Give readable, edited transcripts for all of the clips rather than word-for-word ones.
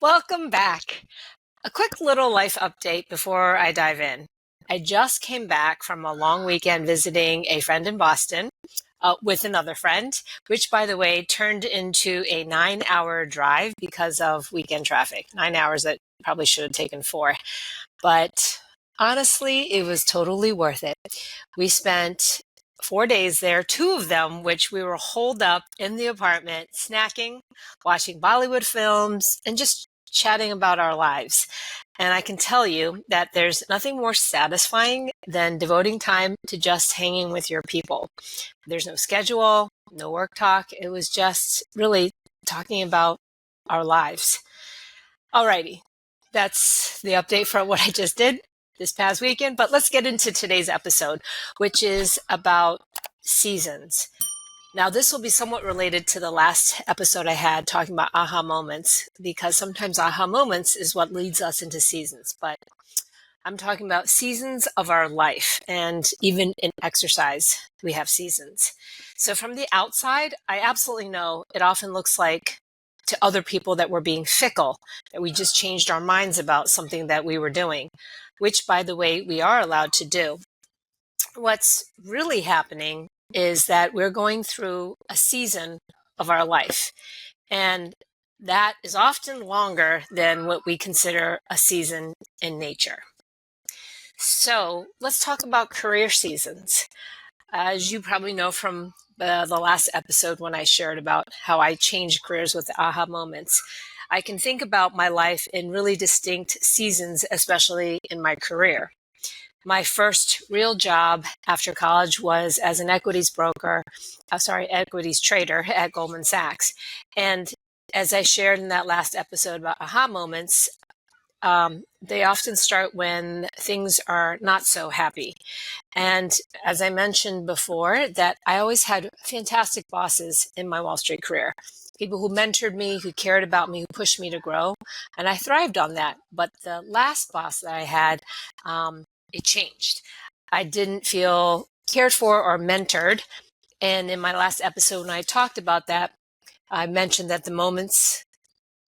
Welcome back. A quick little life update before I dive in. I just came back from a long weekend visiting a friend in Boston with another friend, which, by the way, turned into a 9-hour drive because of weekend traffic. 9 hours that probably should have taken 4. But honestly, it was totally worth it. We spent 4 days there, 2 of them, which we were holed up in the apartment, snacking, watching Bollywood films, and just chatting about our lives. And I can tell you that there's nothing more satisfying than devoting time to just hanging with your people. There's no schedule, no work talk. It was just really talking about our lives. Alrighty, that's the update for what I just did this past weekend. But let's get into today's episode, which is about seasons. Now, this will be somewhat related to the last episode I had talking about aha moments, because sometimes aha moments is what leads us into seasons. But I'm talking about seasons of our life, and even in exercise, we have seasons. So from the outside, I absolutely know it often looks like to other people that we're being fickle, that we just changed our minds about something that we were doing, which, by the way, we are allowed to do. What's really happening is that we're going through a season of our life, and that is often longer than what we consider a season in nature. So let's talk about career seasons. As you probably know from the last episode when I shared about how I changed careers with aha moments, I can think about my life in really distinct seasons, especially in my career. My first real job after college was as an equities trader at Goldman Sachs. And as I shared in that last episode about aha moments, they often start when things are not so happy. And as I mentioned before, that I always had fantastic bosses in my Wall Street career. People who mentored me, who cared about me, who pushed me to grow. And I thrived on that. But the last boss that I had, it changed. I didn't feel cared for or mentored. And in my last episode, when I talked about that, I mentioned that the moments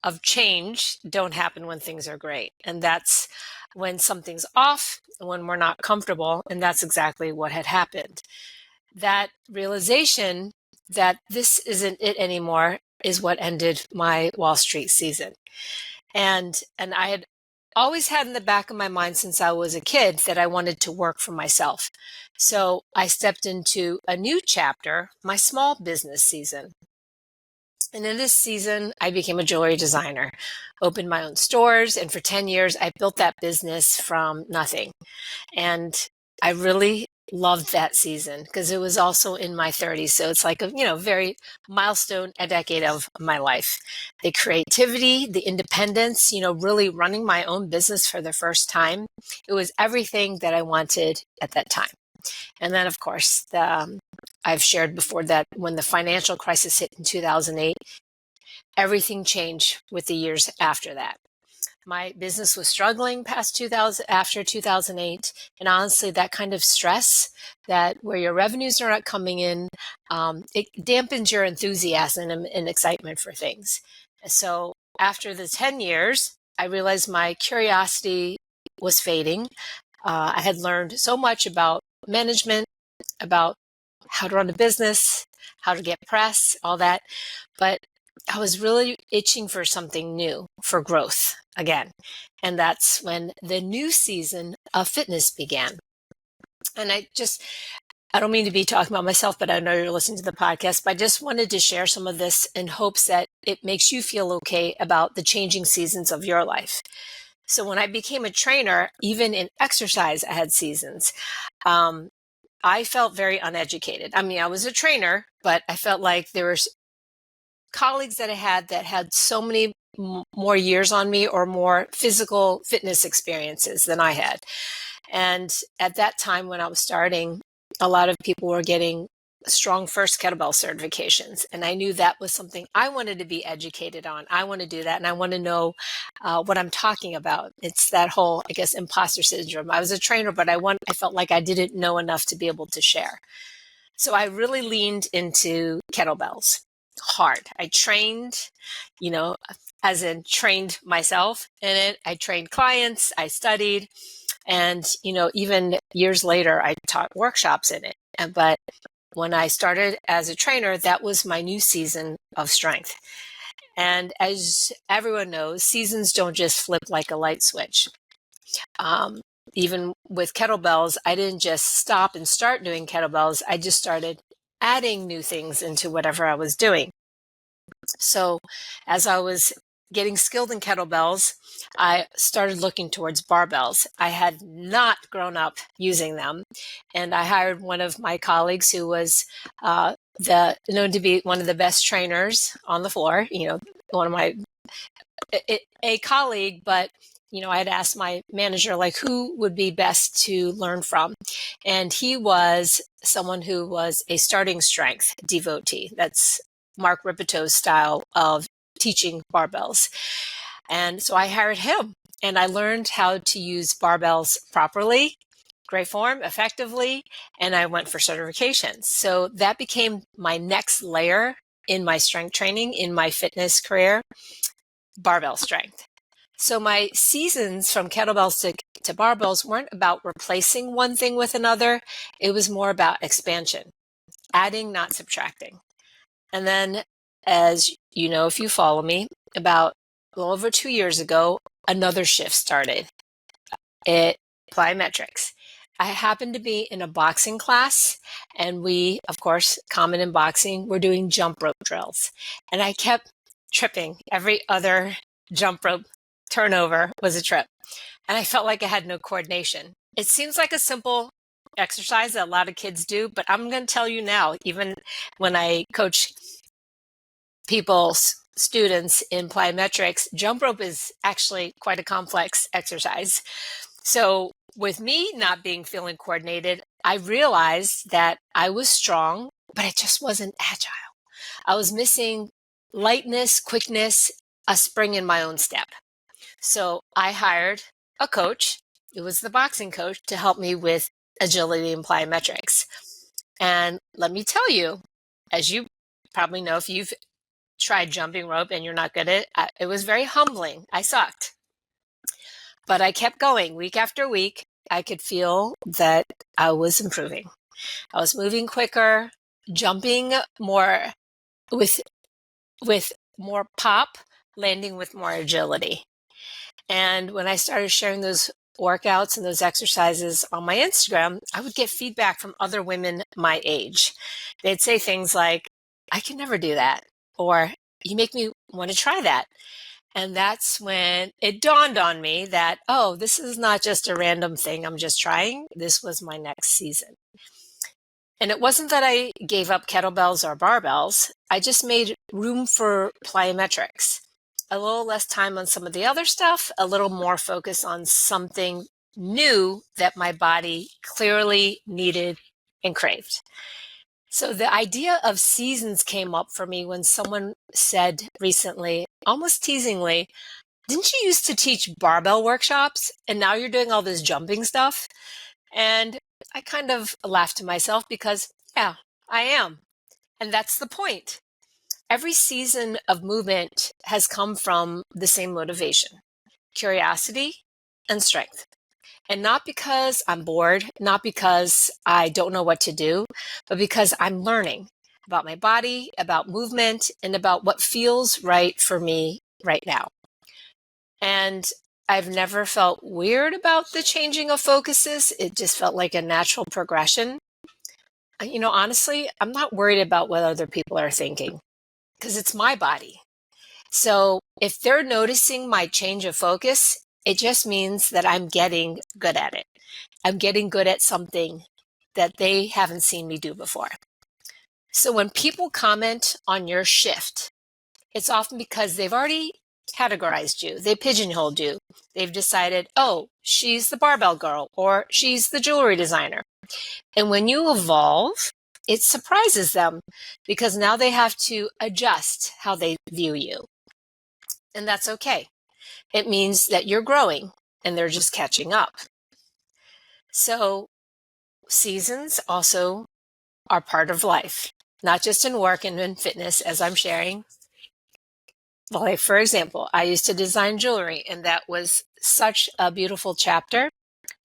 of change don't happen when things are great. And that's when something's off, when we're not comfortable. And that's exactly what had happened. That realization that this isn't it anymore is what ended my Wall Street season. And I had always had in the back of my mind since I was a kid that I wanted to work for myself. So I stepped into a new chapter, my small business season. And in this season, I became a jewelry designer, opened my own stores, and for 10 years, I built that business from nothing. And I really loved that season because it was also in my 30s. So it's like a, very milestone, a decade of my life. The creativity, the independence, really running my own business for the first time. It was everything that I wanted at that time. And then, of course, I've shared before that when the financial crisis hit in 2008, everything changed with the years after that. My business was struggling after 2008. And honestly, that kind of stress, that where your revenues are not coming in, it dampens your enthusiasm and excitement for things. So after the 10 years, I realized my curiosity was fading. I had learned so much about management, about how to run a business, how to get press, all that. But I was really itching for something new, for growth again. And that's when the new season of fitness began. And I don't mean to be talking about myself, but I know you're listening to the podcast, but I just wanted to share some of this in hopes that it makes you feel okay about the changing seasons of your life. So when I became a trainer, even in exercise, I had seasons. I felt very uneducated. I mean, I was a trainer, but I felt like there were colleagues that I had that had so many more years on me or more physical fitness experiences than I had. And at that time when I was starting, a lot of people were getting strong first kettlebell certifications. And I knew that was something I wanted to be educated on. I want to do that. And I want to know what I'm talking about. It's that whole, I guess, imposter syndrome. I was a trainer, but I felt like I didn't know enough to be able to share. So I really leaned into kettlebells hard. I trained, as in trained myself in it. I trained clients, I studied, and, even years later, I taught workshops in it. But when I started as a trainer, that was my new season of strength. And as everyone knows, seasons don't just flip like a light switch. Even with kettlebells, I didn't just stop and start doing kettlebells. I just started adding new things into whatever I was doing. So as I was getting skilled in kettlebells, I started looking towards barbells. I had not grown up using them. And I hired one of my colleagues who was known to be one of the best trainers on the floor, one of my a colleague, but I had asked my manager, like, who would be best to learn from? And he was someone who was a starting strength devotee. That's Mark Ripeto's style of teaching barbells. And so I hired him, and I learned how to use barbells properly, great form, effectively, and I went for certifications. So that became my next layer in my strength training, in my fitness career, barbell strength. So my seasons from kettlebells to barbells weren't about replacing one thing with another. It was more about expansion, adding, not subtracting. And then, as you know, if you follow me, about a little over 2 years ago, another shift started. Plyometrics. I happened to be in a boxing class, and we, of course, common in boxing, we're doing jump rope drills. And I kept tripping. Every other jump rope turnover was a trip. And I felt like I had no coordination. It seems like a simple exercise that a lot of kids do, but I'm going to tell you now, even when I coach students in plyometrics, jump rope is actually quite a complex exercise. So with me not feeling coordinated, I realized that I was strong, but I just wasn't agile. I was missing lightness, quickness, a spring in my own step. So I hired a coach. It was the boxing coach to help me with agility and plyometrics. And let me tell you, as you probably know, if you've tried jumping rope and you're not good at it, it was very humbling. I sucked. But I kept going week after week. I could feel that I was improving. I was moving quicker, jumping more with more pop, landing with more agility. And when I started sharing those workouts and those exercises on my Instagram, I would get feedback from other women my age. They'd say things like, I can never do that, or you make me want to try that. And that's when it dawned on me that, oh, this is not just a random thing I'm just trying. This was my next season. And it wasn't that I gave up kettlebells or barbells. I just made room for plyometrics. A little less time on some of the other stuff, a little more focus on something new that my body clearly needed and craved. So the idea of seasons came up for me when someone said recently, almost teasingly, didn't you used to teach barbell workshops and now you're doing all this jumping stuff? And I kind of laughed to myself because, yeah, I am. And that's the point. Every season of movement has come from the same motivation, curiosity and strength. And not because I'm bored, not because I don't know what to do, but because I'm learning about my body, about movement, and about what feels right for me right now. And I've never felt weird about the changing of focuses. It just felt like a natural progression. Honestly, I'm not worried about what other people are thinking because it's my body. So if they're noticing my change of focus, it just means that I'm getting good at it. I'm getting good at something that they haven't seen me do before. So when people comment on your shift, it's often because they've already categorized you. They pigeonholed you. They've decided, oh, she's the barbell girl or she's the jewelry designer. And when you evolve, it surprises them because now they have to adjust how they view you. And that's okay. It means that you're growing and they're just catching up. So seasons also are part of life, not just in work and in fitness, as I'm sharing, Like, for example, I used to design jewelry, and that was such a beautiful chapter.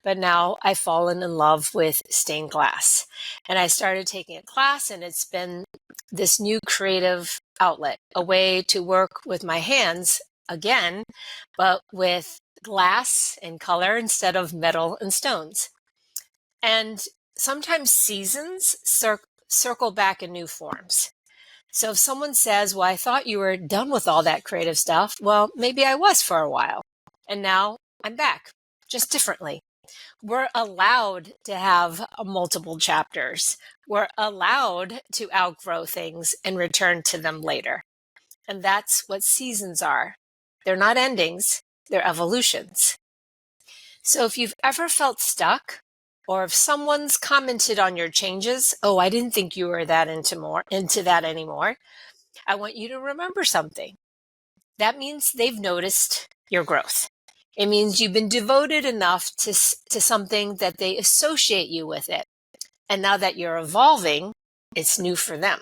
But now I've fallen in love with stained glass. And I started taking a class, and it's been this new creative outlet, a way to work with my hands again, but with glass and color instead of metal and stones. And sometimes seasons circle back in new forms. So if someone says, well, I thought you were done with all that creative stuff, well, maybe I was for a while. And now I'm back, just differently. We're allowed to have multiple chapters. We're allowed to outgrow things and return to them later. And that's what seasons are. They're not endings, they're evolutions. So if you've ever felt stuck, or if someone's commented on your changes, oh, I didn't think you were into that anymore, I want you to remember something. That means they've noticed your growth. It means you've been devoted enough to something that they associate you with it. And now that you're evolving, it's new for them.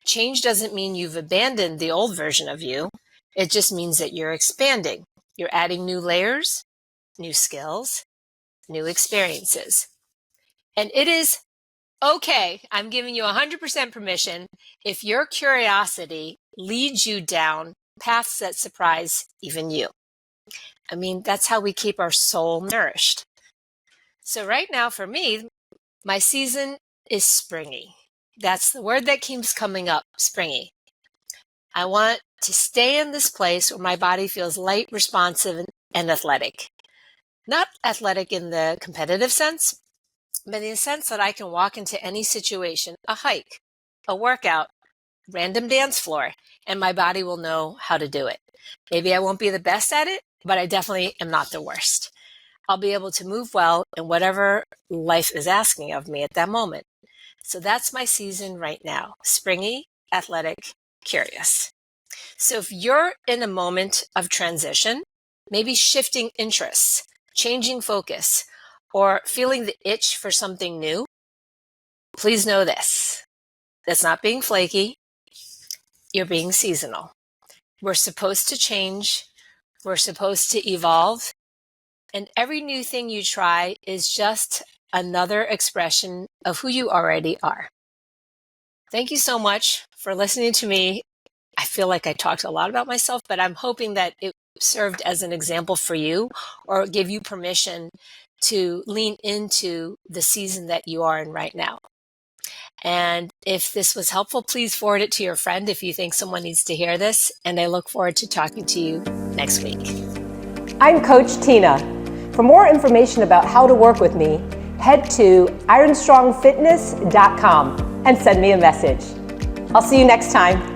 Change doesn't mean you've abandoned the old version of you. It just means that you're expanding. You're adding new layers, new skills, new experiences. And it is okay. I'm giving you 100% permission if your curiosity leads you down paths that surprise even you. I mean, that's how we keep our soul nourished. So right now for me, my season is springy. That's the word that keeps coming up, springy. I want to stay in this place where my body feels light, responsive, and athletic. Not athletic in the competitive sense, but in the sense that I can walk into any situation, a hike, a workout, random dance floor, and my body will know how to do it. Maybe I won't be the best at it, but I definitely am not the worst. I'll be able to move well in whatever life is asking of me at that moment. So that's my season right now. Springy, athletic, curious. So if you're in a moment of transition, maybe shifting interests, changing focus, or feeling the itch for something new, please know this. That's not being flaky. You're being seasonal. We're supposed to change. We're supposed to evolve. And every new thing you try is just another expression of who you already are. Thank you so much for listening to me. I feel like I talked a lot about myself, but I'm hoping that it served as an example for you or give you permission to lean into the season that you are in right now. And if this was helpful, please forward it to your friend if you think someone needs to hear this. And I look forward to talking to you next week. I'm Coach Tina. For more information about how to work with me, head to ironstrongfitness.com and send me a message. I'll see you next time.